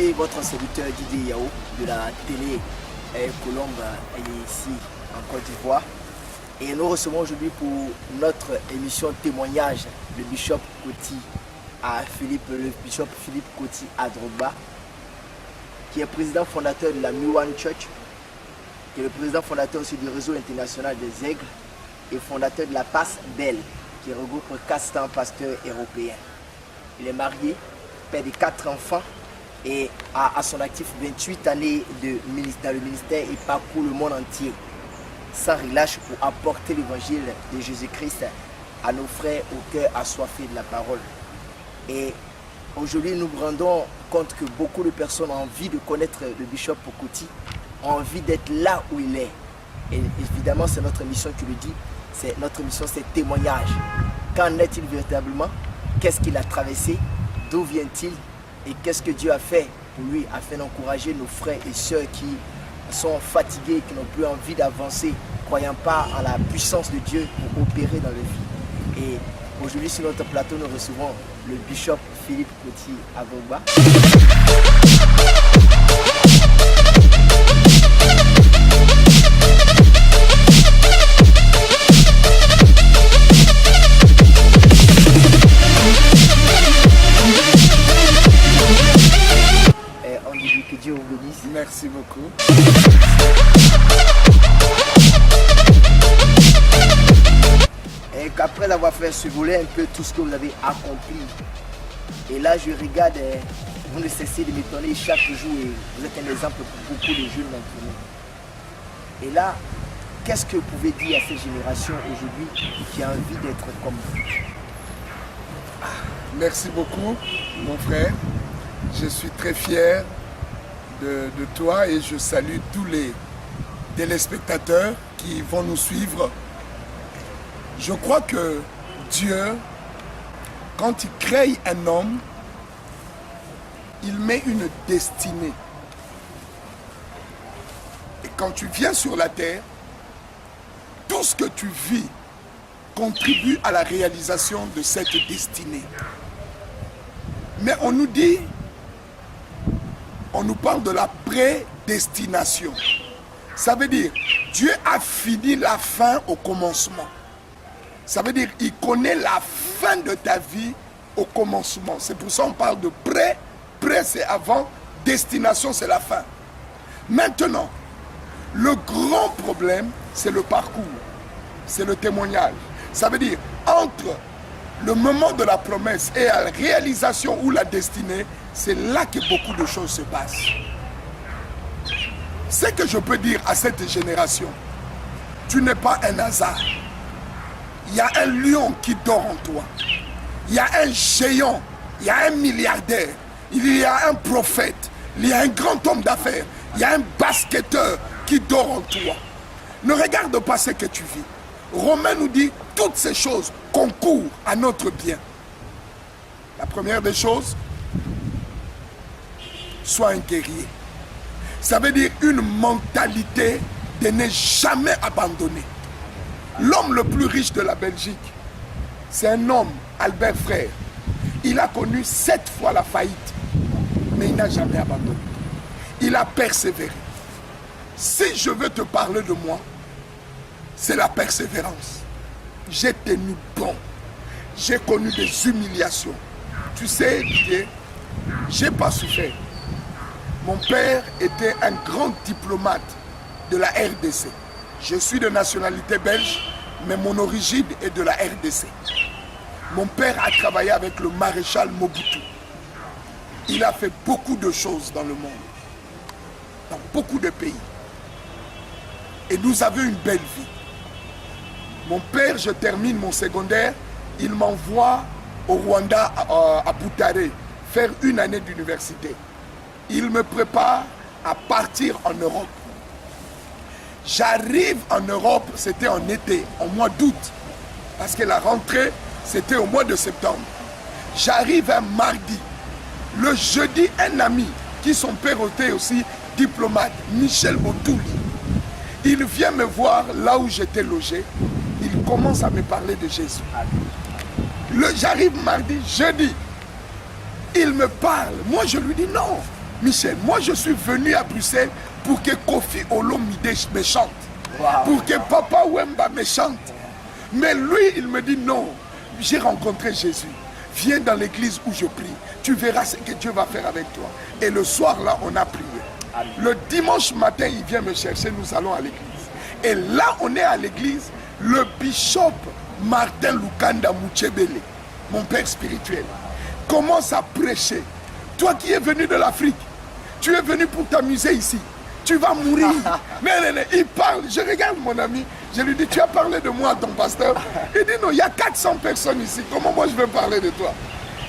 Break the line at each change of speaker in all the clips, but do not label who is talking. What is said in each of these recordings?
C'est votre serviteur Didier Yao de la télé Colombe ici en Côte d'Ivoire. Et nous recevons aujourd'hui pour notre émission témoignage le bishop Koti à le bishop Philippe Koti à Drogba, qui est président fondateur de la Miwan Church, qui est le président fondateur aussi du réseau international des aigles et fondateur de la Passe Belle, qui regroupe 400 pasteurs européens. Il est marié, père de 4 enfants et a à son actif 28 années dans le ministère et parcourt le monde entier sans relâche pour apporter l'évangile de Jésus-Christ à nos frères au cœur assoiffés de la parole. Et aujourd'hui, nous nous rendons compte que beaucoup de personnes ont envie de connaître le bishop Koti, ont envie d'être là où il est. Et évidemment, c'est notre mission qui le dit, c'est notre mission, c'est témoignage. Qu'en est-il véritablement? Qu'est-ce qu'il a traversé? D'où vient-il? Et qu'est-ce que Dieu a fait pour lui afin d'encourager nos frères et sœurs qui sont fatigués, qui n'ont plus envie d'avancer, croyant pas en la puissance de Dieu pour opérer dans leur vie. Et aujourd'hui, sur notre plateau, nous recevons le bishop Philippe Koti à Drogba. On dit que Dieu vous bénisse.
Merci beaucoup.
Et qu'après avoir fait survoler un peu tout ce que vous avez accompli, et là je regarde, vous ne cessez de m'étonner chaque jour et vous êtes un exemple pour beaucoup de jeunes d'entre nous. Et là, qu'est-ce que vous pouvez dire à cette génération aujourd'hui qui a envie d'être comme vous?
Merci beaucoup, mon frère. Je suis très fier de toi et je salue tous les téléspectateurs qui vont nous suivre. Je crois que Dieu, quand il crée un homme, il met une destinée. Et quand tu viens sur la terre, tout ce que tu vis contribue à la réalisation de cette destinée. Mais on nous dit, on nous parle de la prédestination. Ça veut dire, Dieu a fini la fin au commencement. Ça veut dire, il connaît la fin de ta vie au commencement. C'est pour ça qu'on parle de pré. Pré, c'est avant. Destination, c'est la fin. Maintenant, le grand problème, c'est le parcours. C'est le témoignage. Ça veut dire, entre le moment de la promesse et la réalisation ou la destinée, c'est là que beaucoup de choses se passent. Ce que je peux dire à cette génération, tu n'es pas un hasard. Il y a un lion qui dort en toi. Il y a un géant, il y a un milliardaire, il y a un prophète, il y a un grand homme d'affaires, il y a un basketteur qui dort en toi. Ne regarde pas ce que tu vis. Romain nous dit, toutes ces choses concourent à notre bien. La première des choses, sois un guerrier. Ça veut dire une mentalité de ne jamais abandonner. L'homme le plus riche de la Belgique, c'est un homme, Albert Frère. Il a connu 7 fois la faillite, mais il n'a jamais abandonné. Il a persévéré. Si je veux te parler de moi, c'est la persévérance. J'ai tenu bon. J'ai connu des humiliations. Tu sais, Didier, j'ai pas souffert. Mon père était un grand diplomate de la RDC. Je suis de nationalité belge, mais mon origine est de la RDC. Mon père a travaillé avec le maréchal Mobutu. Il a fait beaucoup de choses dans le monde, dans beaucoup de pays. Et nous avions une belle vie. Mon père, je termine mon secondaire, il m'envoie au Rwanda, à Butare, faire une année d'université. Il me prépare à partir en Europe. J'arrive en Europe, c'était en été, en mois d'août, parce que la rentrée, c'était au mois de septembre. J'arrive un mardi. Le jeudi, un ami, qui son père était aussi diplomate, Michel Botouli, il vient me voir là où j'étais logé. Il commence à me parler de Jésus. J'arrive mardi, jeudi. Il me parle. Moi, je lui dis non. Michel, moi je suis venu à Bruxelles pour que Kofi Olomide me chante.
Wow.
Pour que Papa Wemba me chante. Mais lui, il me dit non, j'ai rencontré Jésus. Viens dans l'église où je prie. Tu verras ce que Dieu va faire avec toi. Et le soir là, on a prié. Amen. Le dimanche matin, il vient me chercher, nous allons à l'église. Et là, on est à l'église, le bishop Martin Lukanda Mouchebele, mon père spirituel, commence à prêcher. Toi qui es venu de l'Afrique, tu es venu pour t'amuser ici. Tu vas mourir. Non, il parle. Je regarde mon ami. Je lui dis, tu as parlé de moi à ton pasteur. Il dit, non, il y a 400 personnes ici. Comment moi je vais parler de toi?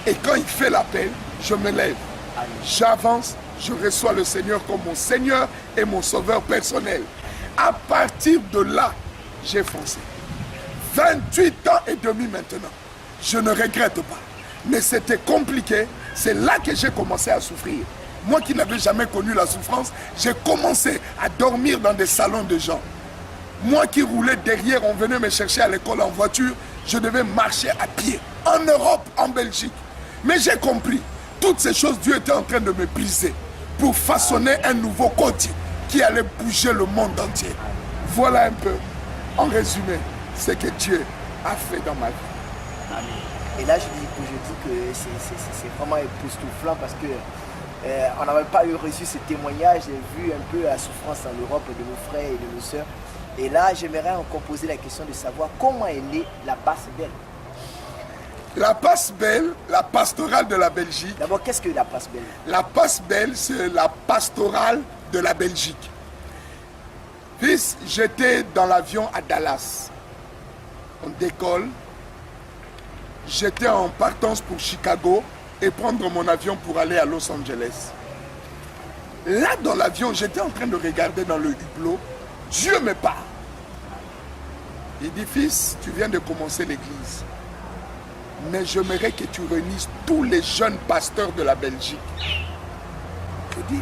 Et quand il fait l'appel, je me lève. J'avance. Je reçois le Seigneur comme mon Seigneur et mon Sauveur personnel. À partir de là, j'ai foncé. 28 ans et demi maintenant. Je ne regrette pas. Mais c'était compliqué. C'est là que j'ai commencé à souffrir. Moi qui n'avais jamais connu la souffrance, j'ai commencé à dormir dans des salons de gens. Moi qui roulais derrière, on venait me chercher à l'école en voiture, je devais marcher à pied, en Europe, en Belgique. Mais j'ai compris, toutes ces choses, Dieu était en train de me briser pour façonner un nouveau côté qui allait bouger le monde entier. Voilà un peu, en résumé, ce que Dieu a fait dans ma vie.
Amen. Et là, je dis que c'est vraiment époustouflant parce que on n'avait pas reçu ce témoignage, j'ai vu un peu la souffrance en Europe de nos frères et de nos sœurs. Et là, j'aimerais encore poser la question de savoir comment est née la Passe Belle.
La Passe Belle, la pastorale de la Belgique.
D'abord, qu'est-ce que la Passe Belle?
La Passe Belle, c'est la pastorale de la Belgique. Fils, j'étais dans l'avion à Dallas. On décolle. J'étais en partance pour Chicago et prendre mon avion pour aller à Los Angeles. Là, dans l'avion, j'étais en train de regarder dans le hublot. Dieu me parle. Il dit, fils, tu viens de commencer l'église. Mais j'aimerais que tu réunisses tous les jeunes pasteurs de la Belgique. Je dis,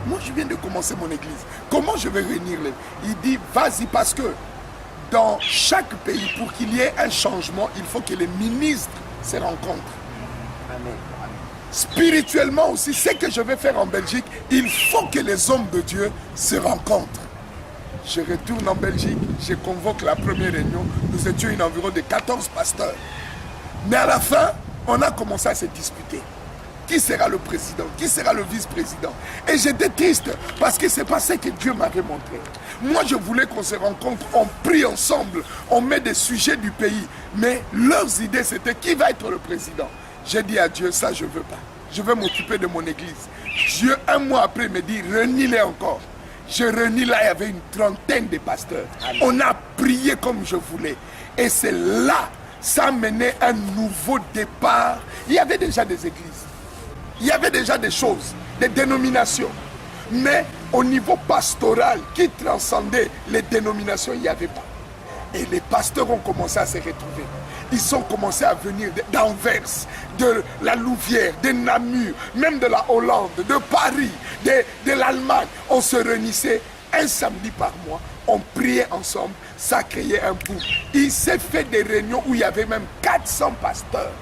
moi je viens de commencer mon église. Comment je vais réunir les... Il dit, vas-y, parce que dans chaque pays, pour qu'il y ait un changement, il faut que les ministres se rencontrent.
Amen.
Spirituellement aussi, ce que je vais faire en Belgique, il faut que les hommes de Dieu se rencontrent. Je retourne en Belgique, je convoque la première réunion. Nous étions environ de 14 pasteurs. Mais à la fin, on a commencé à se disputer. Qui sera le président? Qui sera le vice-président? Et j'étais triste parce que c'est pas ce que Dieu m'avait montré. Moi, je voulais qu'on se rencontre, on prie ensemble, on met des sujets du pays. Mais leurs idées, c'était qui va être le président? J'ai dit à Dieu, ça, je ne veux pas. Je veux m'occuper de mon église. Dieu, un mois après, me dit, réunis-les encore. Je réunis là, il y avait une trentaine de pasteurs. Amen. On a prié comme je voulais. Et c'est là, ça a mené un nouveau départ. Il y avait déjà des églises. Il y avait déjà des choses, des dénominations. Mais au niveau pastoral, qui transcendait les dénominations, il n'y avait pas. Et les pasteurs ont commencé à se retrouver. Ils ont commencé à venir d'Anvers, de la Louvière, de Namur, même de la Hollande, de Paris, de l'Allemagne. On se réunissait un samedi par mois, on priait ensemble, ça créait un boom. Il s'est fait des réunions où il y avait même 400 pasteurs.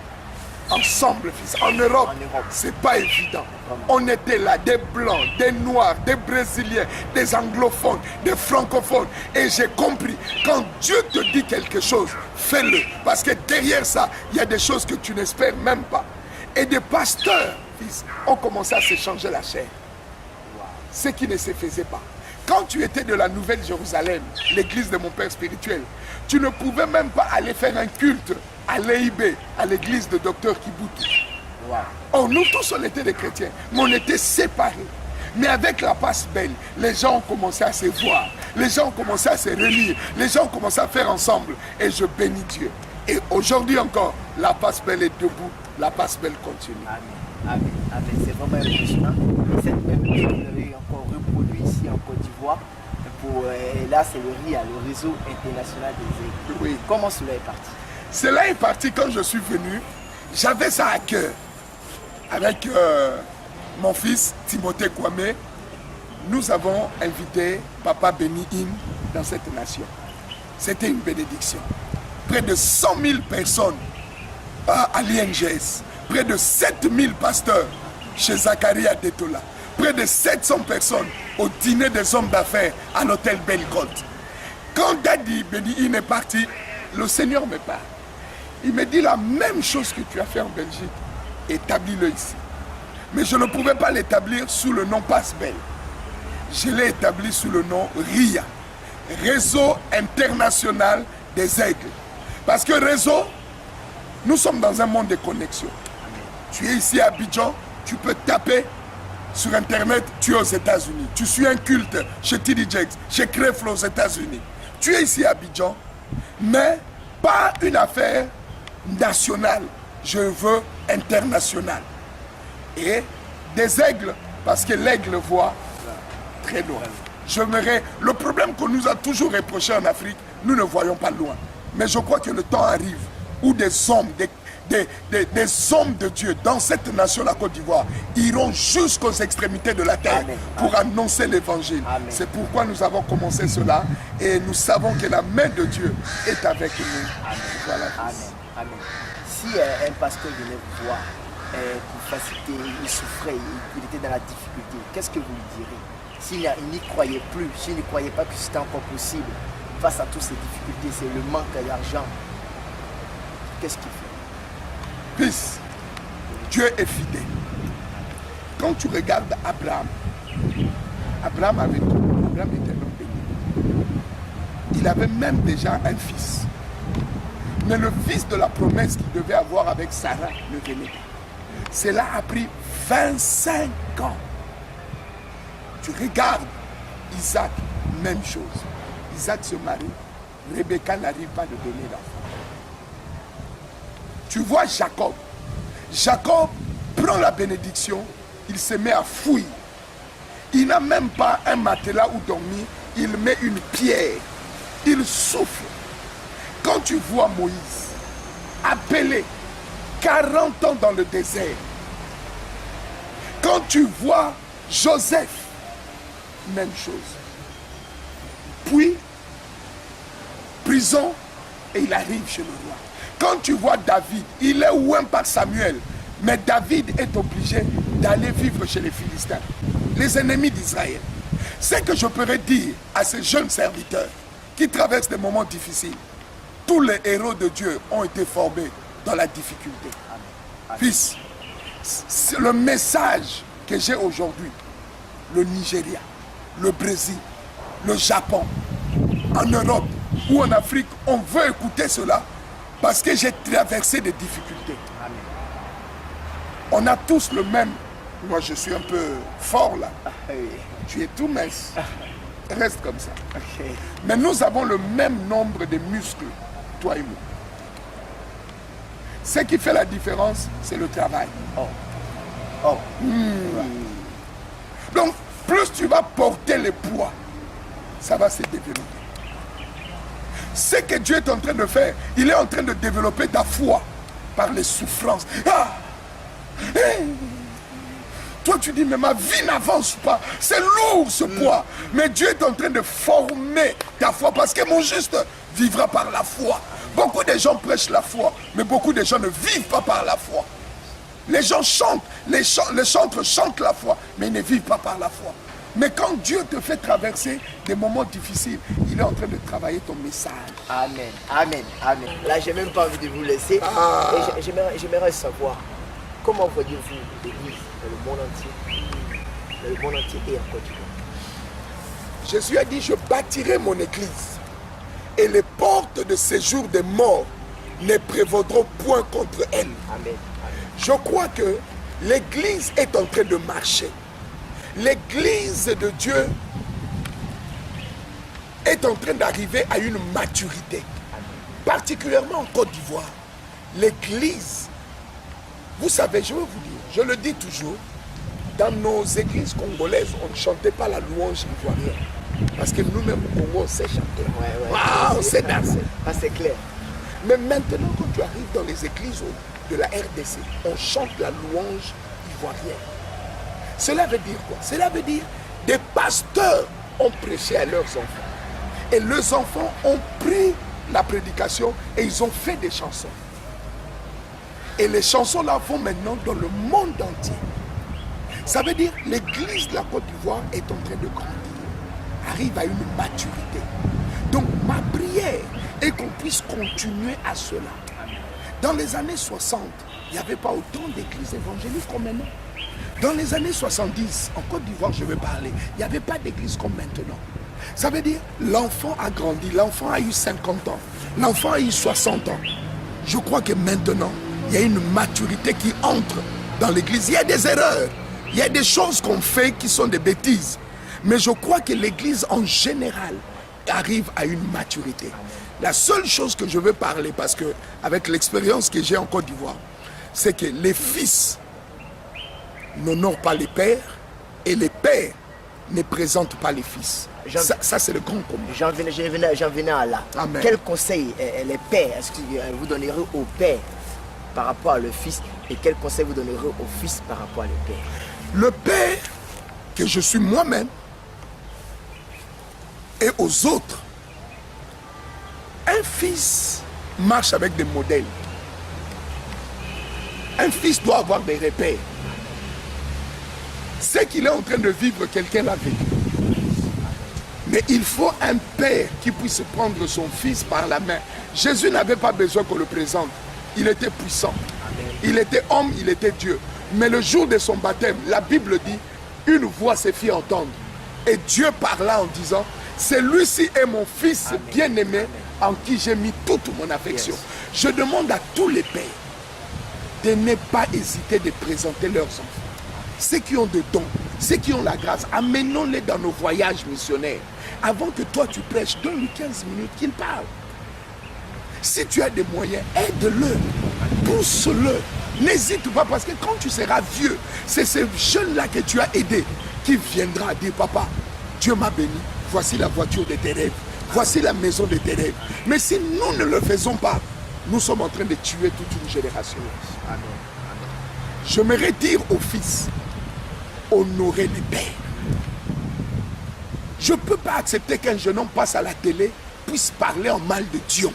Ensemble, fils. En Europe, c'est pas évident. On était là, des blancs, des noirs, des brésiliens, des anglophones, des francophones. Et j'ai compris, quand Dieu te dit quelque chose, fais-le. Parce que derrière ça, il y a des choses que tu n'espères même pas. Et des pasteurs, fils, ont commencé à s'échanger la chair. Ce qui ne se faisait pas. Quand tu étais de la Nouvelle Jérusalem, l'église de mon père spirituel, tu ne pouvais même pas aller faire un culte à l'EIB, à l'église de Dr Kibutu. Wow. Oh, nous tous, on était des chrétiens, mais on était séparés. Mais avec la Passe Belle, les gens ont commencé à se voir, les gens ont commencé à se réunir, les gens ont commencé à faire ensemble. Et je bénis Dieu. Et aujourd'hui encore, la Passe Belle est debout, la Passe Belle continue.
Amen. Amen. Amen. C'est vraiment impressionnant. Cette même chose, vous avez encore reproduit ici en Côte d'Ivoire. Et là, c'est le RIA, le Réseau International des Églises.
Oui.
Comment cela est parti?
Cela est parti quand je suis venu. J'avais ça à cœur. Avec mon fils Timothée Kwame, nous avons invité Papa Beni Hinn dans cette nation. C'était une bénédiction. Près de 100 000 personnes à l'INGS. Près de 7 000 pasteurs chez Zacharia Detola. près de 700 personnes au dîner des hommes d'affaires à l'hôtel Bellecote. Quand Daddy Béni est parti, le Seigneur me parle. Il me dit la même chose que tu as fait en Belgique. Établis-le ici. Mais je ne pouvais pas l'établir sous le nom Passe-Belle. Je l'ai établi sous le nom RIA. Réseau international des aigles. Parce que réseau, nous sommes dans un monde de connexion. Tu es ici à Abidjan, tu peux taper sur Internet, tu es aux États-Unis. Tu suis un culte chez T.D. Jakes, chez Creflo aux États-Unis. Tu es ici à Abidjan, mais pas une affaire nationale. Je veux internationale. Et des aigles, parce que l'aigle voit très loin. Le problème qu'on nous a toujours reproché en Afrique, nous ne voyons pas loin. Mais je crois que le temps arrive où des hommes, des hommes de Dieu dans cette nation, la Côte d'Ivoire, iront jusqu'aux extrémités de la terre pour annoncer l'évangile. C'est pourquoi nous avons commencé cela et nous savons que la main de Dieu est avec nous. Voilà.
Amen. Si un pasteur venait vous voir pour faciliter, il souffrait, il était dans la difficulté, qu'est-ce que vous lui direz? S'il n'y croyait plus, s'il ne croyait pas que c'était encore possible, face à toutes ces difficultés, c'est le manque d'argent, qu'est-ce qu'il fait?
Fils, Dieu est fidèle. Quand tu regardes Abraham, Abraham avait tout. Abraham était un homme béni. Il avait même déjà un fils. Mais le fils de la promesse qu'il devait avoir avec Sarah ne venait pas. Cela a pris 25 ans. Tu regardes Isaac, même chose. Isaac se marie, Rebecca n'arrive pas à donner l'enfant. Tu vois Jacob. Jacob prend la bénédiction, il se met à fouiller. Il n'a même pas un matelas où dormir, il met une pierre. Il souffle. Quand tu vois Moïse, appelé 40 ans dans le désert, quand tu vois Joseph, même chose. Puis, prison, et il arrive chez le roi. Quand tu vois David, il est oint par Samuel, mais David est obligé d'aller vivre chez les Philistins, les ennemis d'Israël. Ce que je pourrais dire à ces jeunes serviteurs qui traversent des moments difficiles, tous les héros de Dieu ont été formés dans la difficulté. Fils, c'est le message que j'ai aujourd'hui. Le Nigeria, le Brésil, le Japon, en Europe ou en Afrique, on veut écouter cela parce que j'ai traversé des difficultés.
Amen.
On a tous le même. Moi, je suis un peu fort là.
Oui.
Tu es tout mince. Reste comme ça.
Okay.
Mais nous avons le même nombre de muscles, toi et moi. Ce qui fait la différence, c'est le travail. Donc, plus tu vas porter le poids, ça va se développer. Ce que Dieu est en train de faire, il est en train de développer ta foi par les souffrances. Toi, tu dis, mais ma vie n'avance pas. C'est lourd ce poids. Mais Dieu est en train de former ta foi parce que mon juste vivra par la foi. Beaucoup de gens prêchent la foi, mais beaucoup de gens ne vivent pas par la foi. Les gens chantent, les chantres chantent la foi, mais ils ne vivent pas par la foi. Mais quand Dieu te fait traverser des moments difficiles, il est en train de travailler ton message.
Amen, amen, amen. Là, j'ai même pas envie de vous laisser. Et j'aimerais savoir, comment voyez-vous l'Église dans le monde entier, et en Côte d'Ivoire?
Jésus a dit, je bâtirai mon Église, et les portes de séjour des morts ne prévaudront point contre elle.
Amen.
Je crois que l'Église est en train de marcher. L'Église de Dieu est en train d'arriver à une maturité. Particulièrement en Côte d'Ivoire. L'Église, vous savez, je vais vous dire, je le dis toujours, dans nos églises congolaises, on ne chantait pas la louange ivoirienne. Parce que nous-mêmes au Congo, on sait chanter. On sait danser.
C'est clair.
Mais maintenant, quand tu arrives dans les églises de la RDC, on chante la louange ivoirienne. Cela veut dire quoi? Cela veut dire des pasteurs ont prêché à leurs enfants. Et leurs enfants ont pris la prédication et ils ont fait des chansons. Et les chansons là vont maintenant dans le monde entier. Ça veut dire l'église de la Côte d'Ivoire est en train de grandir, arrive à une maturité. Donc ma prière est qu'on puisse continuer à cela. Dans les années 60, il n'y avait pas autant d'églises évangéliques comme maintenant. Dans les années 70, en Côte d'Ivoire, je vais parler, il n'y avait pas d'église comme maintenant. Ça veut dire l'enfant a grandi, l'enfant a eu 50 ans, l'enfant a eu 60 ans. Je crois que maintenant, il y a une maturité qui entre dans l'église. Il y a des erreurs, il y a des choses qu'on fait qui sont des bêtises. Mais je crois que l'église en général arrive à une maturité. La seule chose que je veux parler, parce que avec l'expérience que j'ai en Côte d'Ivoire, c'est que les fils n'honorent pas les pères et les pères ne présentent pas les fils. Ça c'est le grand combat.
J'en venais à là.
Amen.
Quel conseil les pères est-ce que vous donnerez au père par rapport à le fils, et quel conseil vous donnerez au fils par rapport à le père?
Le père que je suis moi-même et aux autres, un fils marche avec des modèles. Un fils doit avoir des repères. C'est qu'il est en train de vivre, quelqu'un l'a vécu. Mais il faut un père qui puisse prendre son fils par la main. Jésus n'avait pas besoin qu'on le présente. Il était puissant. Il était homme, il était Dieu. Mais le jour de son baptême, la Bible dit, une voix s'est fait entendre. Et Dieu parla en disant, celui-ci est mon fils bien-aimé en qui j'ai mis toute mon affection. Yes. Je demande à tous les pères de ne pas hésiter de présenter leurs enfants. Ceux qui ont des dons, ceux qui ont la grâce, amenons-les dans nos voyages missionnaires. Avant que toi tu prêches, donne-lui 15 minutes qu'il parle. Si tu as des moyens, aide-le, pousse-le. N'hésite pas, parce que quand tu seras vieux, c'est ce jeune-là que tu as aidé qui viendra dire, papa, Dieu m'a béni, voici la voiture de tes rêves, voici la maison de tes rêves. Mais si nous ne le faisons pas, nous sommes en train de tuer toute une génération. Amen. Je me retire au fils, honorer les pères. Je ne peux pas accepter qu'un jeune homme passe à la télé, puisse parler en mal de Dion,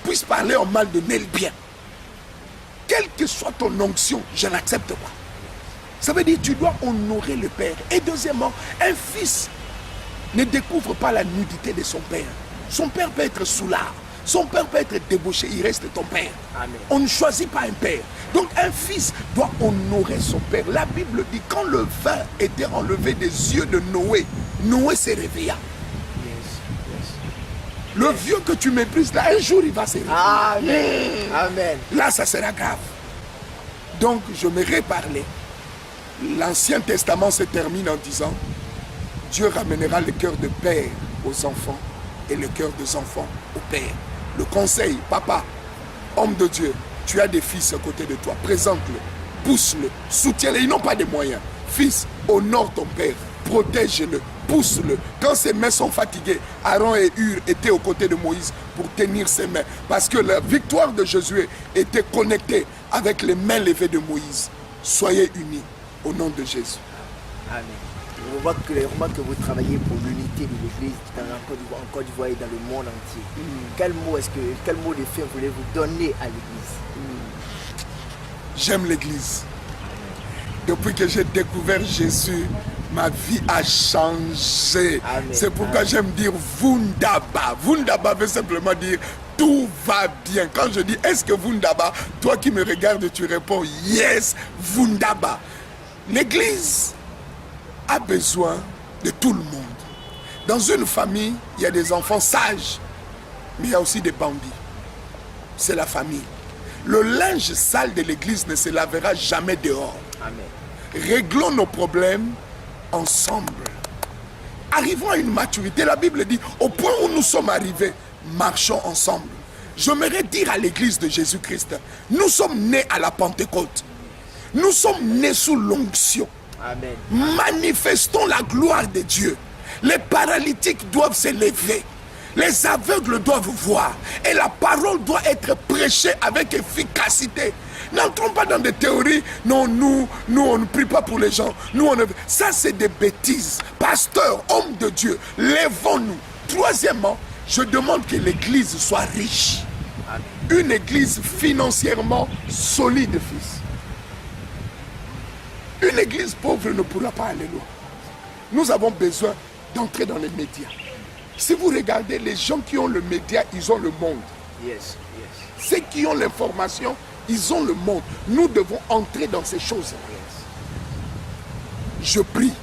puisse parler en mal de Nelbien. Quelle que soit ton onction, je n'accepte pas. Ça veut dire que tu dois honorer le père. Et deuxièmement, un fils ne découvre pas la nudité de son père. Son père peut être soulard, son père peut être débauché, il reste ton père. Amen. On ne choisit pas un père. Donc un fils doit honorer son père. La Bible dit, quand le vin était enlevé des yeux de Noé, Noé se réveilla. Le vieux que tu méprises là, un jour il va se réveiller.
Amen. Amen.
Là, ça sera grave. Donc, je me reparler. L'Ancien Testament se termine en disant, Dieu ramènera le cœur de père aux enfants et le cœur des enfants au père. Le conseil, papa, homme de Dieu, tu as des fils à côté de toi, présente-le, pousse-le, soutiens-le, ils n'ont pas de moyens. Fils, honore ton père, protège-le, pousse-le. Quand ses mains sont fatiguées, Aaron et Hur étaient aux côtés de Moïse pour tenir ses mains. Parce que la victoire de Josué était connectée avec les mains levées de Moïse. Soyez unis au nom de Jésus.
Amen. On voit que vous travaillez pour l'unité de l'Église en Côte d'Ivoire et dans le monde entier. Quel mot de fin voulez-vous donner à l'Église?
J'aime l'Église. Depuis que j'ai découvert Jésus, ma vie a changé. C'est pourquoi j'aime dire Vundaba. Vundaba veut simplement dire tout va bien. Quand je dis est-ce que Vundaba, toi qui me regardes, tu réponds yes, Vundaba. L'église a besoin de tout le monde. Dans une famille, il y a des enfants sages, mais il y a aussi des bandits. C'est la famille. Le linge sale de l'église ne se lavera jamais dehors. Amen. Réglons nos problèmes ensemble. Arrivons à une maturité. La Bible dit, au point où nous sommes arrivés, marchons ensemble. J'aimerais dire à l'église de Jésus-Christ, nous sommes nés à la Pentecôte. Nous sommes nés sous l'onction.
Amen.
Manifestons la gloire de Dieu. Les paralytiques doivent se lever. Les aveugles doivent voir. Et la parole doit être prêchée avec efficacité. N'entrons pas dans des théories. Non, nous on ne prie pas pour les gens. Ça, c'est des bêtises. Pasteur, homme de Dieu, lèvons-nous. Troisièmement, je demande que l'église soit riche. Une église financièrement solide, fils. Une église pauvre ne pourra pas aller loin. Nous avons besoin d'entrer dans les médias. Si vous regardez les gens qui ont le média, ils ont le monde.
Yes.
Ceux qui ont l'information, ils ont le monde. Nous devons entrer dans ces choses. Je prie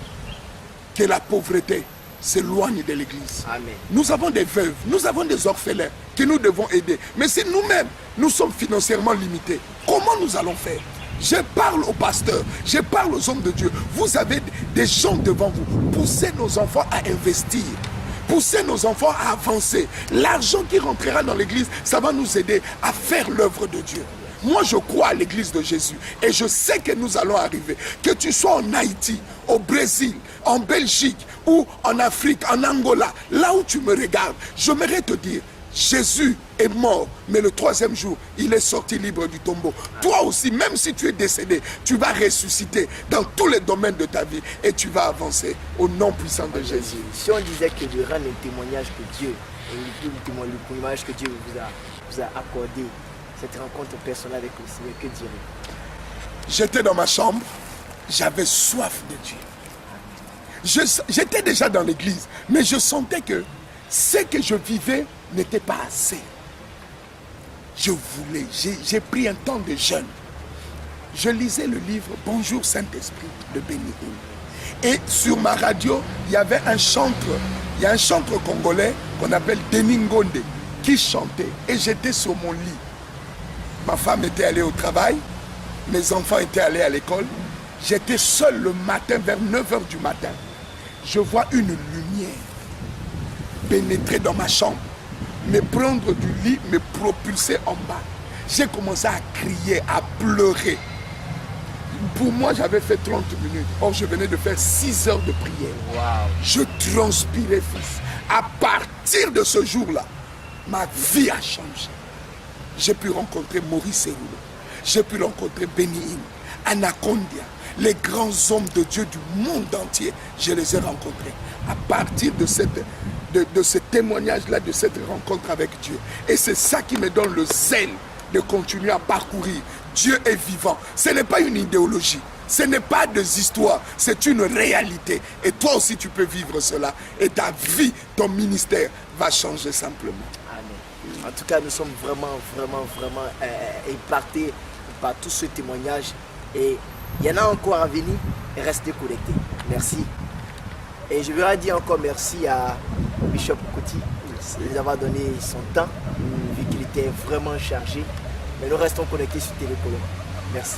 que la pauvreté s'éloigne de l'église.
Amen.
Nous avons des veuves, nous avons des orphelins que nous devons aider. Mais si nous-mêmes, nous sommes financièrement limités, comment nous allons faire? Je parle aux pasteurs, je parle aux hommes de Dieu. Vous avez des gens devant vous. Poussez nos enfants à investir. Poussez nos enfants à avancer. L'argent qui rentrera dans l'église, ça va nous aider à faire l'œuvre de Dieu. Moi, je crois à l'église de Jésus et je sais que nous allons arriver. Que tu sois en Haïti, au Brésil, en Belgique ou en Afrique, en Angola, là où tu me regardes, j'aimerais te dire, Jésus est mort, mais le troisième jour, il est sorti libre du tombeau. Toi aussi, même si tu es décédé, tu vas ressusciter dans tous les domaines de ta vie et tu vas avancer au nom puissant de Jésus.
Si on disait que de rendre un témoignage que Dieu, et le témoignage que Dieu vous a accordé, cette rencontre personnelle avec le Seigneur, que dirais-vous?
J'étais dans ma chambre, j'avais soif de Dieu. J'étais déjà dans l'église, mais je sentais que ce que je vivais n'était pas assez. Je voulais, j'ai pris un temps de jeûne. Je lisais le livre Bonjour Saint-Esprit de Benny Hinn. Et sur ma radio, il y avait un chantre, il y a un chantre congolais qu'on appelle Denis Ngonde qui chantait. Et j'étais sur mon lit. Ma femme était allée au travail, mes enfants étaient allés à l'école. J'étais seul le matin, vers 9h du matin. Je vois une lumière pénétrer dans ma chambre, me prendre du lit, me propulser en bas. J'ai commencé à crier, à pleurer. Pour moi, j'avais fait 30 minutes. Or, je venais de faire 6 heures de prière.
Wow.
Je transpirais, fils. À partir de ce jour-là, ma vie a changé. J'ai pu rencontrer Maurice Seroulo. J'ai pu rencontrer Benny Hinn, Anacondia, les grands hommes de Dieu du monde entier. Je les ai rencontrés. À partir de ce témoignage-là, de cette rencontre avec Dieu. Et c'est ça qui me donne le zèle de continuer à parcourir. Dieu est vivant. Ce n'est pas une idéologie. Ce n'est pas des histoires. C'est une réalité. Et toi aussi, tu peux vivre cela. Et ta vie, ton ministère va changer simplement.
Amen. En tout cas, nous sommes vraiment impactés par tout ce témoignage. Et il y en a encore à venir. Et restez connectés. Merci. Et je voudrais dire encore merci à Bishop Kouti de nous avoir donné son temps, vu qu'il était vraiment chargé. Mais nous restons connectés sur Télé Colombe. Merci.